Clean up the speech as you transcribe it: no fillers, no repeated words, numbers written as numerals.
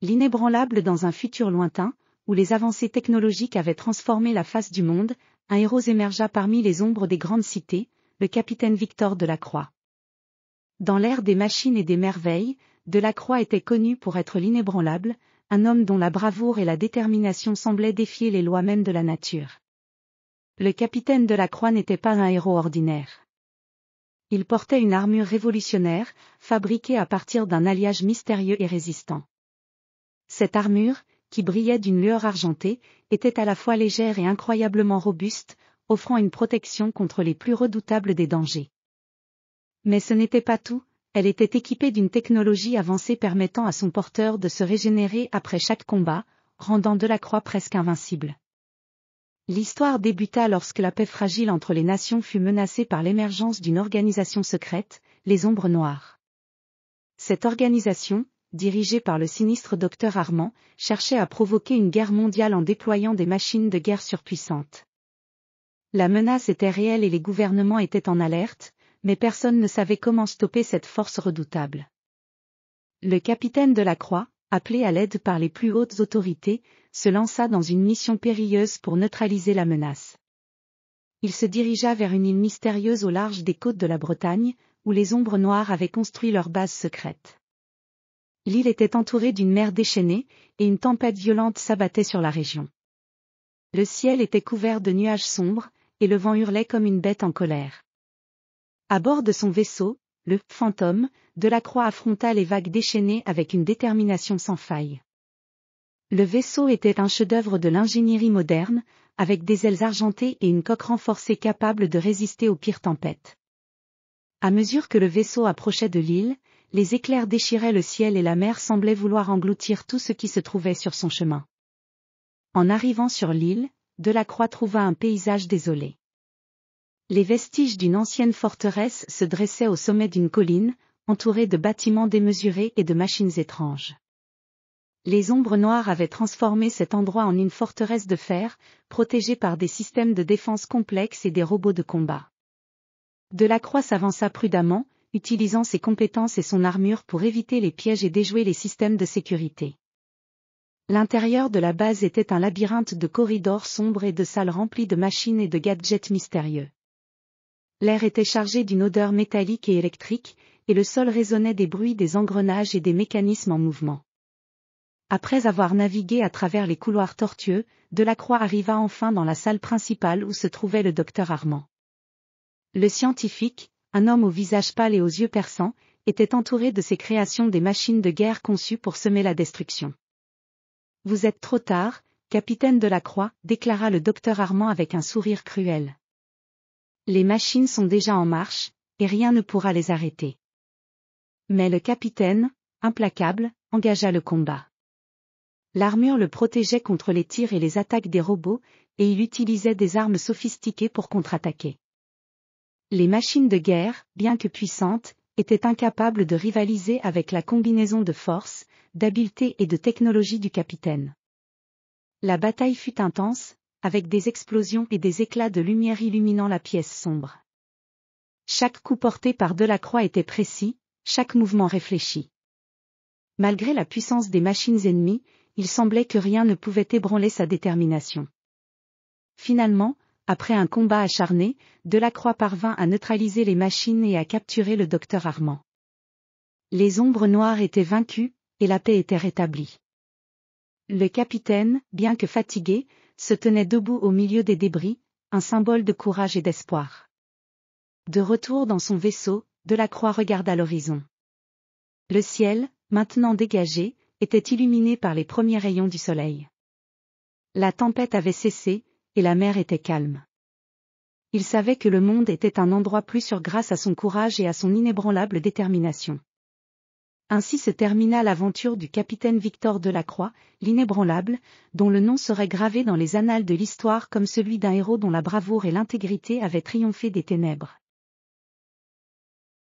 L'inébranlable dans un futur lointain, où les avancées technologiques avaient transformé la face du monde, un héros émergea parmi les ombres des grandes cités, le capitaine Victor Delacroix. Dans l'ère des machines et des merveilles, Delacroix était connu pour être l'inébranlable, un homme dont la bravoure et la détermination semblaient défier les lois mêmes de la nature. Le capitaine Delacroix n'était pas un héros ordinaire. Il portait une armure révolutionnaire, fabriquée à partir d'un alliage mystérieux et résistant. Cette armure, qui brillait d'une lueur argentée, était à la fois légère et incroyablement robuste, offrant une protection contre les plus redoutables des dangers. Mais ce n'était pas tout, elle était équipée d'une technologie avancée permettant à son porteur de se régénérer après chaque combat, rendant Delacroix presque invincible. L'histoire débuta lorsque la paix fragile entre les nations fut menacée par l'émergence d'une organisation secrète, les Ombres Noires. Cette organisation, dirigée par le sinistre Dr Armand, cherchait à provoquer une guerre mondiale en déployant des machines de guerre surpuissantes. La menace était réelle et les gouvernements étaient en alerte, mais personne ne savait comment stopper cette force redoutable. Le capitaine Delacroix, appelé à l'aide par les plus hautes autorités, se lança dans une mission périlleuse pour neutraliser la menace. Il se dirigea vers une île mystérieuse au large des côtes de la Bretagne, où les Ombres Noires avaient construit leur base secrète. L'île était entourée d'une mer déchaînée, et une tempête violente s'abattait sur la région. Le ciel était couvert de nuages sombres, et le vent hurlait comme une bête en colère. À bord de son vaisseau, le Fantôme, Delacroix affronta les vagues déchaînées avec une détermination sans faille. Le vaisseau était un chef-d'œuvre de l'ingénierie moderne, avec des ailes argentées et une coque renforcée capable de résister aux pires tempêtes. À mesure que le vaisseau approchait de l'île, les éclairs déchiraient le ciel et la mer semblait vouloir engloutir tout ce qui se trouvait sur son chemin. En arrivant sur l'île, Delacroix trouva un paysage désolé. Les vestiges d'une ancienne forteresse se dressaient au sommet d'une colline, entourée de bâtiments démesurés et de machines étranges. Les Ombres Noires avaient transformé cet endroit en une forteresse de fer, protégée par des systèmes de défense complexes et des robots de combat. Delacroix s'avança prudemment, utilisant ses compétences et son armure pour éviter les pièges et déjouer les systèmes de sécurité. L'intérieur de la base était un labyrinthe de corridors sombres et de salles remplies de machines et de gadgets mystérieux. L'air était chargé d'une odeur métallique et électrique, et le sol résonnait des bruits des engrenages et des mécanismes en mouvement. Après avoir navigué à travers les couloirs tortueux, Delacroix arriva enfin dans la salle principale où se trouvait le docteur Armand. Le scientifique, un homme au visage pâle et aux yeux perçants, était entouré de ses créations des machines de guerre conçues pour semer la destruction. « Vous êtes trop tard, capitaine Delacroix, » déclara le docteur Armand avec un sourire cruel. « Les machines sont déjà en marche, et rien ne pourra les arrêter. » Mais le capitaine, implacable, engagea le combat. L'armure le protégeait contre les tirs et les attaques des robots, et il utilisait des armes sophistiquées pour contre-attaquer. Les machines de guerre, bien que puissantes, étaient incapables de rivaliser avec la combinaison de force, d'habileté et de technologie du capitaine. La bataille fut intense, avec des explosions et des éclats de lumière illuminant la pièce sombre. Chaque coup porté par Delacroix était précis, chaque mouvement réfléchi. Malgré la puissance des machines ennemies, il semblait que rien ne pouvait ébranler sa détermination. Finalement, après un combat acharné, Delacroix parvint à neutraliser les machines et à capturer le docteur Armand. Les Ombres Noires étaient vaincues, et la paix était rétablie. Le capitaine, bien que fatigué, se tenait debout au milieu des débris, un symbole de courage et d'espoir. De retour dans son vaisseau, Delacroix regarda l'horizon. Le ciel, maintenant dégagé, était illuminé par les premiers rayons du soleil. La tempête avait cessé, et la mer était calme. Il savait que le monde était un endroit plus sûr grâce à son courage et à son inébranlable détermination. Ainsi se termina l'aventure du capitaine Victor Delacroix, l'inébranlable, dont le nom serait gravé dans les annales de l'histoire comme celui d'un héros dont la bravoure et l'intégrité avaient triomphé des ténèbres.